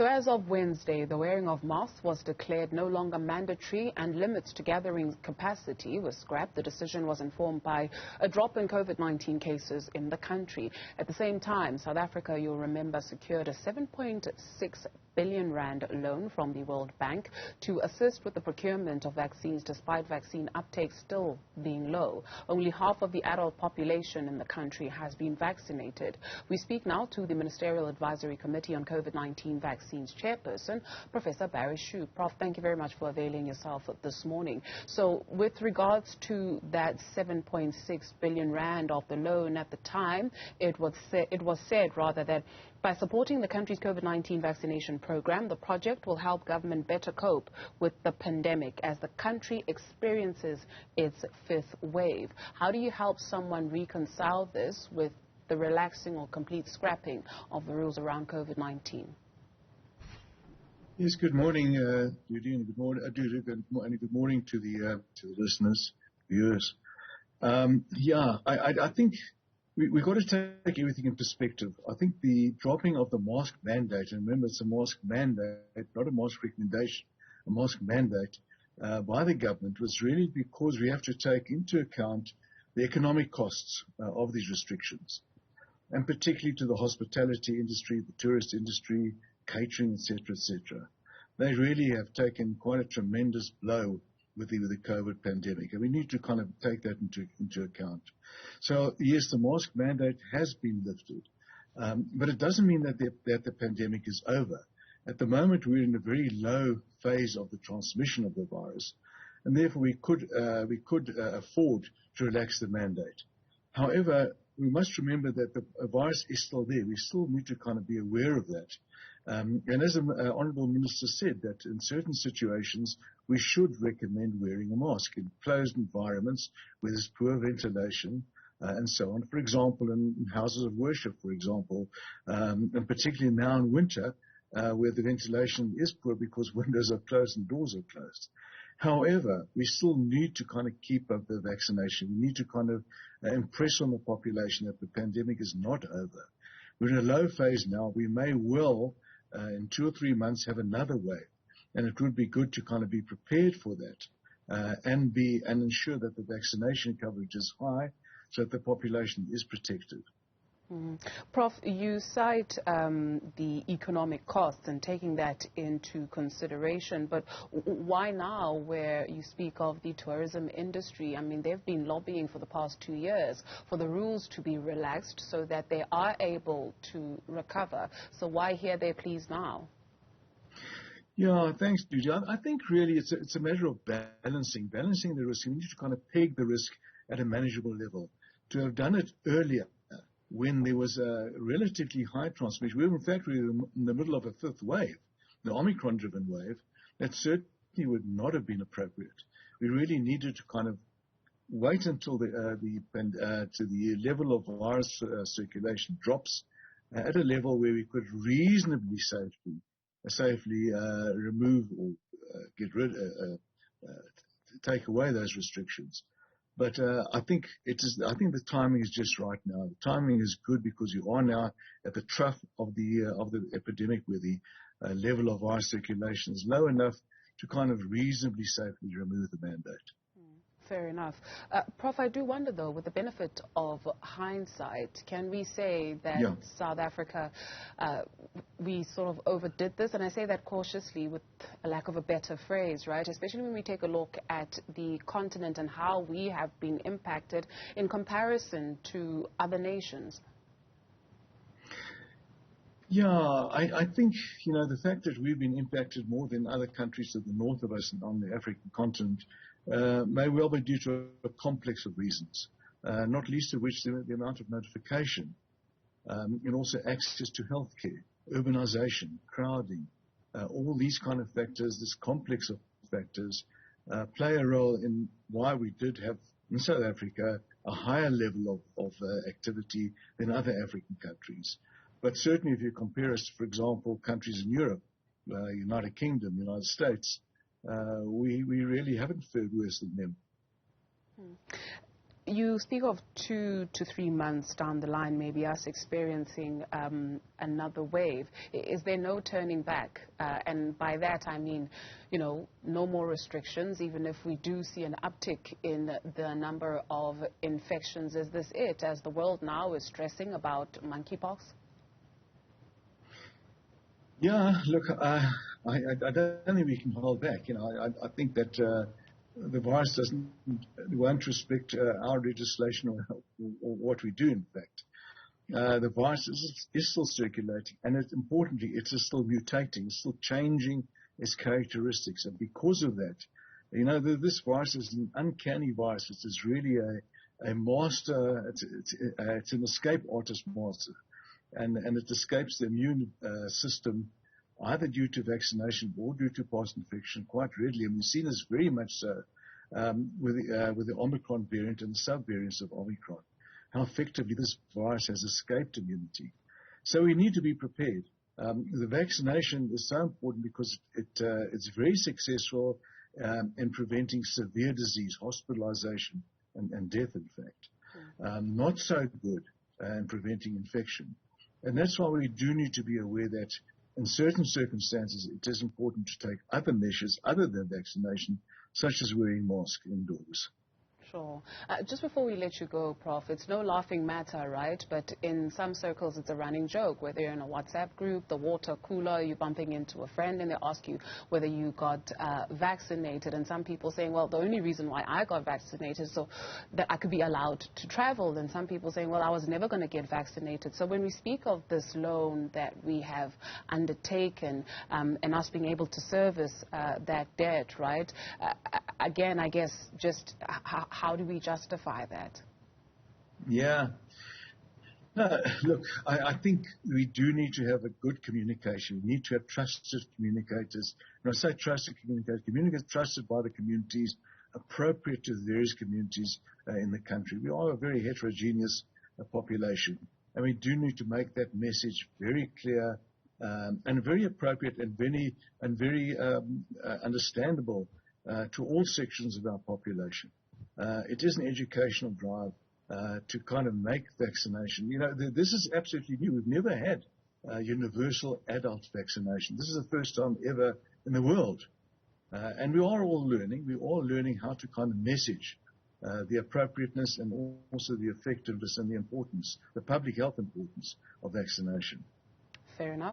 So as of Wednesday, the wearing of masks was declared no longer mandatory and limits to gathering capacity was scrapped. The decision was informed by a drop in COVID-19 cases in the country. At the same time, South Africa, you'll remember, secured a 7.6 billion rand loan from the World Bank to assist with the procurement of vaccines despite vaccine uptake still being low. Only half of the adult population in the country has been vaccinated. We speak now to the Ministerial Advisory Committee on COVID-19 Vaccines Chairperson, Professor Schoub. Prof, thank you very much for availing yourself this morning. So with regards to that 7.6 billion rand of the loan at the time, it was said that by supporting the country's COVID-19 vaccination program, the project will help government better cope with the pandemic as the country experiences its fifth wave. How do you help someone reconcile this with the relaxing or complete scrapping of the rules around COVID-19? Yes, good morning, Judy, and good morning, and good morning to the listeners, viewers. I think we've got to take everything in perspective. I think the dropping of the mask mandate, and remember it's a mask mandate, not a mask recommendation, a mask mandate by the government, was really because we have to take into account the economic costs of these restrictions, and particularly to the hospitality industry, the tourist industry, catering, etc., etc. They really have taken quite a tremendous blow with the COVID pandemic, and we need to kind of take that into account. So yes, the mask mandate has been lifted, but it doesn't mean that the pandemic is over. At the moment, we're in a very low phase of the transmission of the virus, and therefore we could afford to relax the mandate. However, we must remember that the virus is still there. We still need to kind of be aware of that. And as the Honourable Minister said, that in certain situations we should recommend wearing a mask in closed environments where there's poor ventilation and so on. For example, in houses of worship, for example, and particularly now in winter where the ventilation is poor because windows are closed and doors are closed. However, we still need to kind of keep up the vaccination. We need to kind of impress on the population that the pandemic is not over. We're in a low phase now. We may well, in 2 or 3 months, have another wave. And it would be good to kind of be prepared for that and ensure that the vaccination coverage is high so that the population is protected. Prof, you cite the economic costs and taking that into consideration, but why now where you speak of the tourism industry? I mean, they've been lobbying for the past 2 years for the rules to be relaxed so that they are able to recover. So why hear their pleas now? Yeah, thanks, Judy. I think really it's a matter of balancing the risk. We need to kind of peg the risk at a manageable level. To have done it earlier, when there was a relatively high transmission, we were in fact in the middle of a fifth wave, the Omicron-driven wave, that certainly would not have been appropriate. We really needed to kind of wait until the level of virus circulation drops at a level where we could reasonably safely remove or take away those restrictions. But I think the timing is just right now. The timing is good because you are now at the trough of the epidemic, where the level of virus circulation is low enough to kind of reasonably safely remove the mandate. Fair enough. Prof, I do wonder, though, with the benefit of hindsight, can we say that South Africa, we sort of overdid this? And I say that cautiously with a lack of a better phrase, right? Especially when we take a look at the continent and how we have been impacted in comparison to other nations. Yeah, I think, the fact that we've been impacted more than other countries to the north of us and on the African continent may well be due to a complex of reasons, not least of which the amount of notification and also access to healthcare, urbanization, crowding, all these kind of factors, this complex of factors play a role in why we did have in South Africa a higher level of activity than other African countries. But certainly if you compare us to, for example, countries in Europe, United Kingdom, United States, we really haven't fared worse than them. You speak of 2 to 3 months down the line, maybe us experiencing another wave. Is there no turning back? And by that I mean, no more restrictions, even if we do see an uptick in the number of infections. Is this it, as the world now is stressing about monkeypox? Yeah, look, I don't think we can hold back. I think that the virus won't respect our legislation or what we do, in fact. The virus is still circulating, and importantly, it's still mutating, it's still changing its characteristics. And because of that, this virus is an uncanny virus. It's really a master, it's an escape artist master. And it escapes the immune system either due to vaccination or due to past infection quite readily. And we've seen this very much so with the Omicron variant and the sub-variants of Omicron, how effectively this virus has escaped immunity. So we need to be prepared. The vaccination is so important because it's very successful in preventing severe disease, hospitalization, and death, in fact. Not so good in preventing infection. And that's why we do need to be aware that in certain circumstances, it is important to take other measures other than vaccination, such as wearing masks indoors. Sure. Just before we let you go, Prof, it's no laughing matter, right? But in some circles, it's a running joke, whether you're in a WhatsApp group, the water cooler, you're bumping into a friend, and they ask you whether you got vaccinated. And some people saying, well, the only reason why I got vaccinated is so that I could be allowed to travel. And some people saying, well, I was never going to get vaccinated. So when we speak of this loan that we have undertaken and us being able to service that debt, right? Again, I guess just how do we justify that? Yeah. No, look, I think we do need to have a good communication. We need to have trusted communicators. When I say trusted communicators trusted by the communities, appropriate to the various communities in the country. We are a very heterogeneous population, and we do need to make that message very clear and very appropriate and very understandable to all sections of our population. It is an educational drive to kind of make vaccination. This is absolutely new. We've never had universal adult vaccination. This is the first time ever in the world. And we are all learning. We're all learning how to kind of message the appropriateness and also the effectiveness and the importance, the public health importance of vaccination. Fair enough.